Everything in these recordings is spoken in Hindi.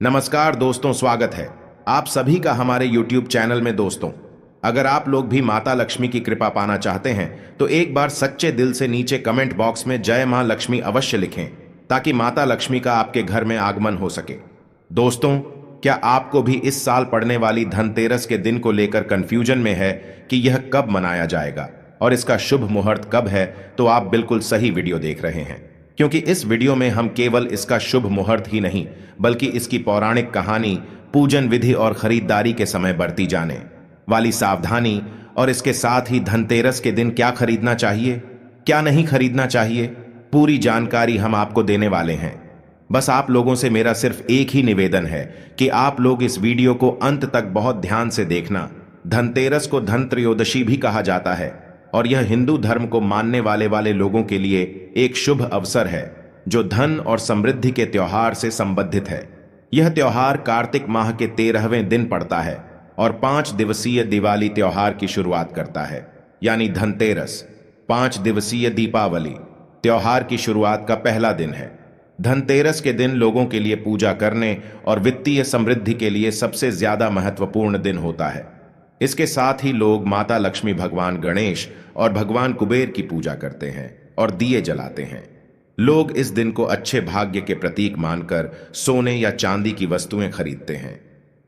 नमस्कार दोस्तों, स्वागत है आप सभी का हमारे YouTube चैनल में। दोस्तों, अगर आप लोग भी माता लक्ष्मी की कृपा पाना चाहते हैं तो एक बार सच्चे दिल से नीचे कमेंट बॉक्स में जय मां लक्ष्मी अवश्य लिखें, ताकि माता लक्ष्मी का आपके घर में आगमन हो सके। दोस्तों, क्या आपको भी इस साल पड़ने वाली धनतेरस के दिन को लेकर कंफ्यूजन में है कि यह कब मनाया जाएगा और इसका शुभ मुहूर्त कब है? तो आप बिल्कुल सही वीडियो देख रहे हैं, क्योंकि इस वीडियो में हम केवल इसका शुभ मुहूर्त ही नहीं बल्कि इसकी पौराणिक कहानी, पूजन विधि और खरीदारी के समय बरती जाने वाली सावधानी और इसके साथ ही धनतेरस के दिन क्या खरीदना चाहिए, क्या नहीं खरीदना चाहिए, पूरी जानकारी हम आपको देने वाले हैं। बस आप लोगों से मेरा सिर्फ एक ही निवेदन है कि आप लोग इस वीडियो को अंत तक बहुत ध्यान से देखना। धनतेरस को धन त्रयोदशी भी कहा जाता है और यह हिंदू धर्म को मानने वाले लोगों के लिए एक शुभ अवसर है जो धन और समृद्धि के त्योहार से संबंधित है। यह त्योहार कार्तिक माह के 13वें दिन पड़ता है और 5 दिवसीय दिवाली त्योहार की शुरुआत करता है, यानी धनतेरस 5 दिवसीय दीपावली त्योहार की शुरुआत का पहला दिन है। धनतेरस के दिन लोगों के लिए पूजा करने और वित्तीय समृद्धि के लिए सबसे ज्यादा महत्वपूर्ण दिन होता है। इसके साथ ही लोग माता लक्ष्मी, भगवान गणेश और भगवान कुबेर की पूजा करते हैं और दिए जलाते हैं। लोग इस दिन को अच्छे भाग्य के प्रतीक मानकर सोने या चांदी की वस्तुएं खरीदते हैं।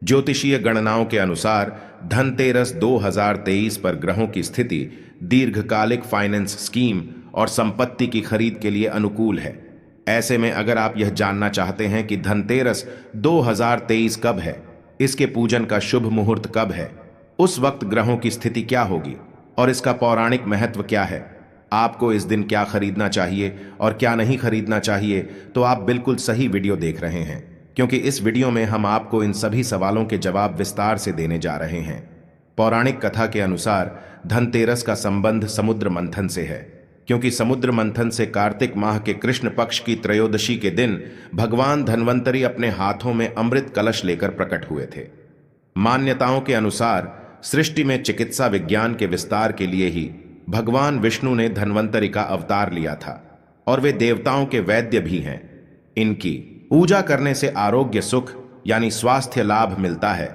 ज्योतिषीय गणनाओं के अनुसार धनतेरस 2023 पर ग्रहों की स्थिति दीर्घकालिक फाइनेंस स्कीम और संपत्ति की खरीद के लिए अनुकूल है। ऐसे में अगर आप यह जानना चाहते हैं कि धनतेरस 2023 कब है, इसके पूजन का शुभ मुहूर्त कब है, उस वक्त ग्रहों की स्थिति क्या होगी और इसका पौराणिक महत्व क्या है, आपको इस दिन क्या खरीदना चाहिए और क्या नहीं खरीदना चाहिए, तो आप बिल्कुल सही वीडियो देख रहे हैं, क्योंकि इस वीडियो में हम आपको इन सभी सवालों के जवाब विस्तार से देने जा रहे हैं। पौराणिक कथा के अनुसार धनतेरस का संबंध समुद्र मंथन से है, क्योंकि समुद्र मंथन से कार्तिक माह के कृष्ण पक्ष की त्रयोदशी के दिन भगवान धन्वंतरी अपने हाथों में अमृत कलश लेकर प्रकट हुए थे। मान्यताओं के अनुसार सृष्टि में चिकित्सा विज्ञान के विस्तार के लिए ही भगवान विष्णु ने धन्वंतरी का अवतार लिया था और वे देवताओं के वैद्य भी हैं। इनकी पूजा करने से आरोग्य सुख यानी स्वास्थ्य लाभ मिलता है।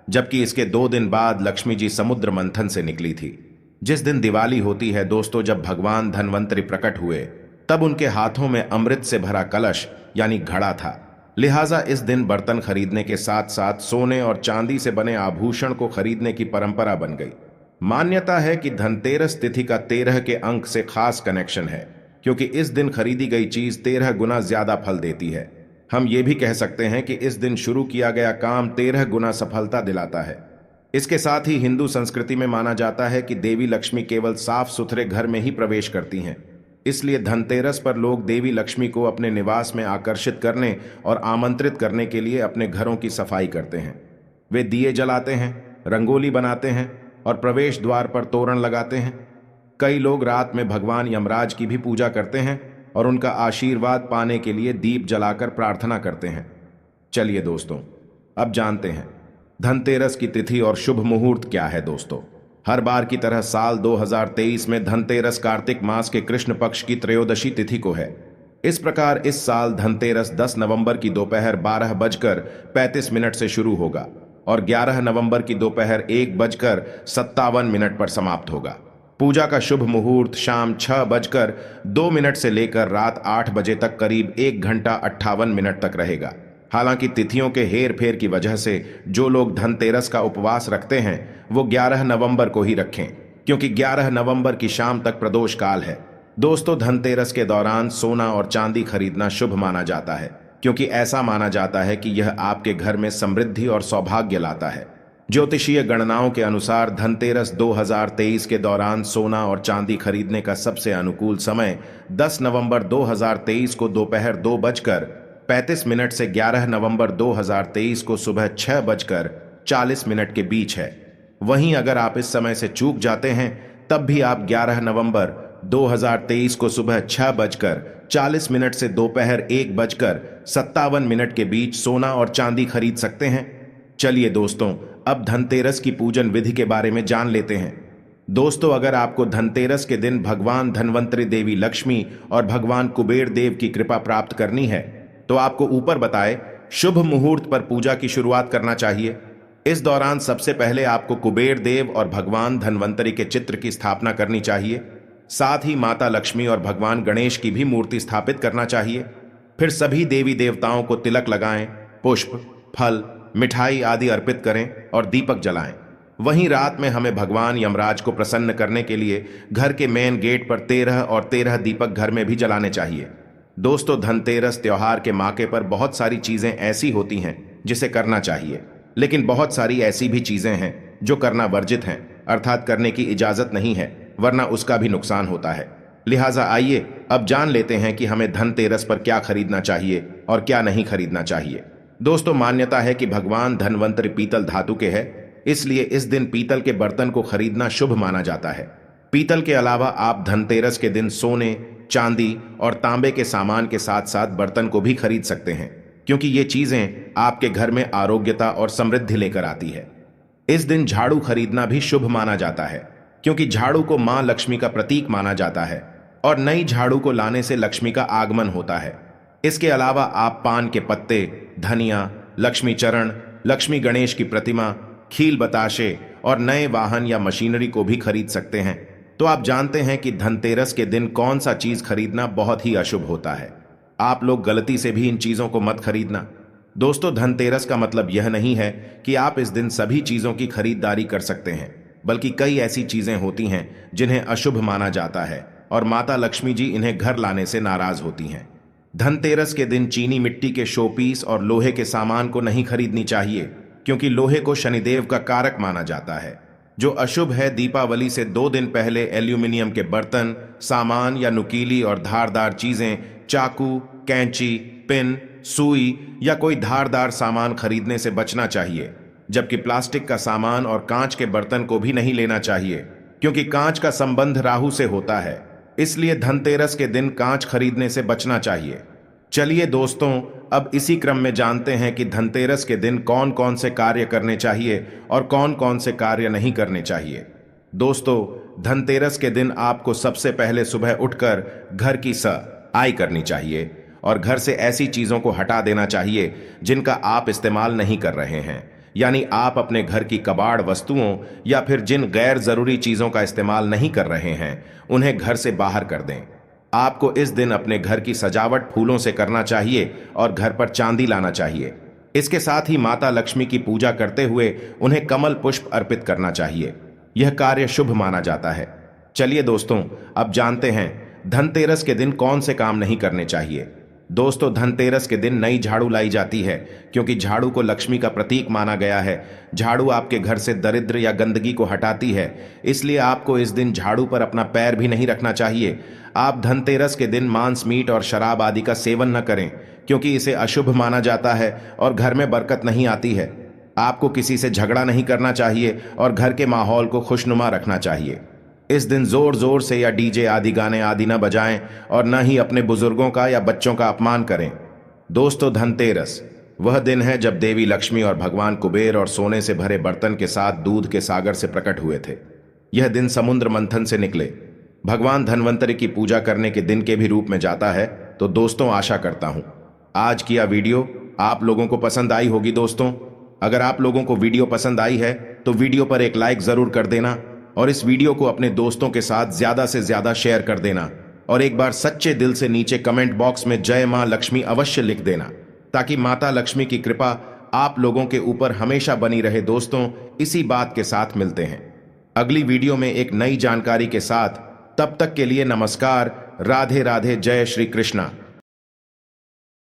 जबकि इसके 2 दिन बाद लक्ष्मी जी समुद्र मंथन से निकली थी। जिस दिन दिवाली होती है दोस्तों, जब भगवान धन्वंतरी प्रकट हुए तब उनके हाथों में अमृत से भरा कलश यानी घड़ा था। लिहाजा इस दिन बर्तन खरीदने के साथ साथ सोने और चांदी से बने आभूषण को खरीदने की परंपरा बन गई। मान्यता है कि धनतेरस तिथि का 13 के अंक से खास कनेक्शन है, क्योंकि इस दिन खरीदी गई चीज 13 गुना ज्यादा फल देती है। हम ये भी कह सकते हैं कि इस दिन शुरू किया गया काम 13 गुना सफलता दिलाता है। इसके साथ ही हिंदू संस्कृति में माना जाता है कि देवी लक्ष्मी केवल साफ सुथरे घर में ही प्रवेश करती हैं। इसलिए धनतेरस पर लोग देवी लक्ष्मी को अपने निवास में आकर्षित करने और आमंत्रित करने के लिए अपने घरों की सफाई करते हैं। वे दिए जलाते हैं, रंगोली बनाते हैं और प्रवेश द्वार पर तोरण लगाते हैं। कई लोग रात में भगवान यमराज की भी पूजा करते हैं और उनका आशीर्वाद पाने के लिए दीप जलाकर प्रार्थना करते हैं। चलिए दोस्तों, अब जानते हैं धनतेरस की तिथि और शुभ मुहूर्त क्या है। दोस्तों, हर बार की तरह साल 2023 में धनतेरस कार्तिक मास के कृष्ण पक्ष की त्रयोदशी तिथि को है। इस प्रकार इस साल धनतेरस 10 नवंबर की दोपहर 12:35 से शुरू होगा और 11 नवंबर की दोपहर 1:57 पर समाप्त होगा। पूजा का शुभ मुहूर्त शाम 6:02 से लेकर रात 8 बजे तक करीब 1 घंटा 58 मिनट तक रहेगा। हालांकि तिथियों के हेर फेर की वजह से जो लोग धनतेरस का उपवास रखते हैं वो 11 नवंबर को ही रखें, क्योंकि 11 नवंबर की शाम तक प्रदोष काल है। दोस्तों, धनतेरस के दौरान सोना और चांदी खरीदना शुभ माना जाता है, क्योंकि ऐसा माना जाता है कि यह आपके घर में समृद्धि और सौभाग्य लाता है। ज्योतिषीय गणनाओं के अनुसार धनतेरस 2023 के दौरान सोना और चांदी खरीदने का सबसे अनुकूल समय 10 नवंबर 2023 को दोपहर 2:35 से 11 नवंबर 2023 को सुबह 6:40 के बीच है। वहीं अगर आप इस समय से चूक जाते हैं तब भी आप 11 नवंबर 2023 को सुबह 6:40 से दोपहर 1:57 के बीच सोना और चांदी खरीद सकते हैं। चलिए दोस्तों, अब धनतेरस की पूजन विधि के बारे में जान लेते हैं। दोस्तों, अगर आपको धनतेरस के दिन भगवान धन्वंतरी, देवी लक्ष्मी और भगवान कुबेर देव की कृपा प्राप्त करनी है तो आपको ऊपर बताए शुभ मुहूर्त पर पूजा की शुरुआत करना चाहिए। इस दौरान सबसे पहले आपको कुबेर देव और भगवान धन्वंतरि के चित्र की स्थापना करनी चाहिए। साथ ही माता लक्ष्मी और भगवान गणेश की भी मूर्ति स्थापित करना चाहिए। फिर सभी देवी देवताओं को तिलक लगाएं, पुष्प, फल, मिठाई आदि अर्पित करें और दीपक जलाएं। वहीं रात में हमें भगवान यमराज को प्रसन्न करने के लिए घर के मेन गेट पर 13 और 13 दीपक घर में भी जलाने चाहिए। दोस्तों, धनतेरस त्योहार के मौके पर बहुत सारी चीजें ऐसी होती हैं जिसे करना चाहिए, लेकिन बहुत सारी ऐसी भी चीजें हैं जो करना वर्जित हैं, अर्थात करने की इजाजत नहीं है, वरना उसका भी नुकसान होता है। लिहाजा आइए अब जान लेते हैं कि हमें धनतेरस पर क्या खरीदना चाहिए और क्या नहीं खरीदना चाहिए। दोस्तों, मान्यता है कि भगवान धन्वंतरि पीतल धातु के है, इसलिए इस दिन पीतल के बर्तन को खरीदना शुभ माना जाता है। पीतल के अलावा आप धनतेरस के दिन सोने, चांदी और तांबे के सामान के साथ साथ बर्तन को भी खरीद सकते हैं, क्योंकि ये चीजें आपके घर में आरोग्यता और समृद्धि लेकर आती है। इस दिन झाड़ू खरीदना भी शुभ माना जाता है, क्योंकि झाड़ू को मां लक्ष्मी का प्रतीक माना जाता है और नई झाड़ू को लाने से लक्ष्मी का आगमन होता है। इसके अलावा आप पान के पत्ते, धनिया, लक्ष्मी चरण, लक्ष्मी गणेश की प्रतिमा, खील बताशे और नए वाहन या मशीनरी को भी खरीद सकते हैं। तो आप जानते हैं कि धनतेरस के दिन कौन सा चीज खरीदना बहुत ही अशुभ होता है। आप लोग गलती से भी इन चीजों को मत खरीदना। दोस्तों, धनतेरस का मतलब यह नहीं है कि आप इस दिन सभी चीजों की खरीदारी कर सकते हैं, बल्कि कई ऐसी चीजें होती हैं जिन्हें अशुभ माना जाता है और माता लक्ष्मी जी इन्हें घर लाने से नाराज होती हैं। धनतेरस के दिन चीनी मिट्टी के शोपीस और लोहे के सामान को नहीं खरीदनी चाहिए, क्योंकि लोहे को शनिदेव का कारक माना जाता है। जो अशुभ है, दीपावली से 2 दिन पहले एल्यूमिनियम के बर्तन, सामान या नुकीली और धारदार चीजें, चाकू, कैंची, पिन, सुई या कोई धारदार सामान खरीदने से बचना चाहिए। जबकि प्लास्टिक का सामान और कांच के बर्तन को भी नहीं लेना चाहिए, क्योंकि कांच का संबंध राहु से होता है। इसलिए धनतेरस के दिन कांच खरीदने से बचना चाहिए। चलिए दोस्तों, अब इसी क्रम में जानते हैं कि धनतेरस के दिन कौन कौन से कार्य करने चाहिए और कौन कौन से कार्य नहीं करने चाहिए। दोस्तों, धनतेरस के दिन आपको सबसे पहले सुबह उठकर घर की सफाई करनी चाहिए और घर से ऐसी चीजों को हटा देना चाहिए जिनका आप इस्तेमाल नहीं कर रहे हैं। यानी आप अपने घर की कबाड़ वस्तुओं या फिर जिन गैर जरूरी चीजों का इस्तेमाल नहीं कर रहे हैं उन्हें घर से बाहर कर दें। आपको इस दिन अपने घर की सजावट फूलों से करना चाहिए और घर पर चांदी लाना चाहिए। इसके साथ ही माता लक्ष्मी की पूजा करते हुए उन्हें कमल पुष्प अर्पित करना चाहिए। यह कार्य शुभ माना जाता है। चलिए दोस्तों, अब जानते हैं धनतेरस के दिन कौन से काम नहीं करने चाहिए। दोस्तों, धनतेरस के दिन नई झाड़ू लाई जाती है, क्योंकि झाड़ू को लक्ष्मी का प्रतीक माना गया है। झाड़ू आपके घर से दरिद्र या गंदगी को हटाती है, इसलिए आपको इस दिन झाड़ू पर अपना पैर भी नहीं रखना चाहिए। आप धनतेरस के दिन मांस, मीट और शराब आदि का सेवन न करें, क्योंकि इसे अशुभ माना जाता है और घर में बरकत नहीं आती है। आपको किसी से झगड़ा नहीं करना चाहिए और घर के माहौल को खुशनुमा रखना चाहिए। इस दिन जोर जोर से या डीजे आदि गाने आदि न बजाएं और न ही अपने बुजुर्गों का या बच्चों का अपमान करें। दोस्तों, धनतेरस वह दिन है जब देवी लक्ष्मी और भगवान कुबेर और सोने से भरे बर्तन के साथ दूध के सागर से प्रकट हुए थे। यह दिन समुद्र मंथन से निकले भगवान धन्वंतरि की पूजा करने के दिन के भी रूप में जाता है। तो दोस्तों, आशा करता हूं आज की यह वीडियो आप लोगों को पसंद आई होगी। दोस्तों, अगर आप लोगों को वीडियो पसंद आई है तो वीडियो पर एक लाइक जरूर कर देना और इस वीडियो को अपने दोस्तों के साथ ज्यादा से ज्यादा शेयर कर देना और एक बार सच्चे दिल से नीचे कमेंट बॉक्स में जय मां लक्ष्मी अवश्य लिख देना, ताकि माता लक्ष्मी की कृपा आप लोगों के ऊपर हमेशा बनी रहे। दोस्तों, इसी बात के साथ मिलते हैं अगली वीडियो में एक नई जानकारी के साथ। तब तक के लिए नमस्कार, राधे राधे, जय श्री कृष्णा।